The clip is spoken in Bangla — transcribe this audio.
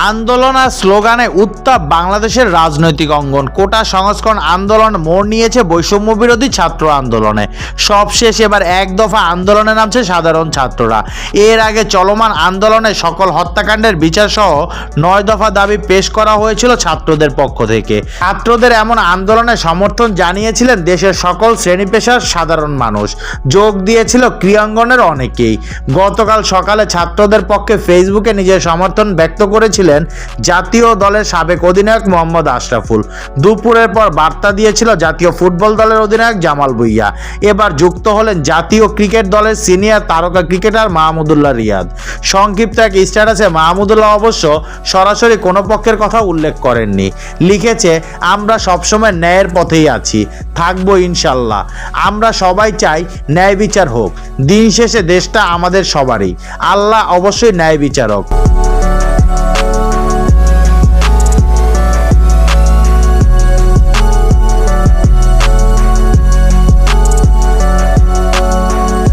আন্দোলন আর স্লোগানে উত্তাপ বাংলাদেশের রাজনৈতিক অঙ্গন। কোটা সংস্করণ আন্দোলন মোড় নিয়েছে বৈষম্য বিরোধী ছাত্র আন্দোলনে। সবশেষ এবার এক দফা আন্দোলনে নামছে সাধারণ ছাত্ররা। এর আগে চলমান আন্দোলনে সকল হত্যাকাণ্ডের বিচার সহ 9 দফা দাবি পেশ করা হয়েছিল ছাত্রদের পক্ষ থেকে। ছাত্রদের এমন আন্দোলনে সমর্থন জানিয়েছিলেন দেশের সকল শ্রেণী পেশার সাধারণ মানুষ। যোগ দিয়েছিল ক্রীড়াঙ্গনের অনেকেই। গতকাল সকালে ছাত্রদের পক্ষে ফেসবুকে নিজের সমর্থন ব্যক্ত করেছিলেন জাতীয় দলের সাবেক অধিনায়ক মোহাম্মদ আশরাফুল। দুপুরের পর বার্তা দিয়েছিল জাতীয় ফুটবল দলের অধিনায়ক জামাল ভুঁইয়া। এবার যুক্ত হলেন জাতীয় ক্রিকেট দলের সিনিয়র তারকা ক্রিকেটার মাহমুদুল্লাহ রিয়াদ। সংক্ষিপ্ত এক স্ট্যাটাসে মাহমুদুল্লাহ অবশ্য সরাসরি কোনো পক্ষের কথা উল্লেখ করেননি। লিখেছে, আমরা সবসময় ন্যায়ের পথেই আছি, থাকবো ইনশাল্লাহ। আমরা সবাই চাই ন্যায় বিচার হোক। দিন শেষে দেশটা আমাদের সবারই। আল্লাহ অবশ্যই ন্যায় বিচারক।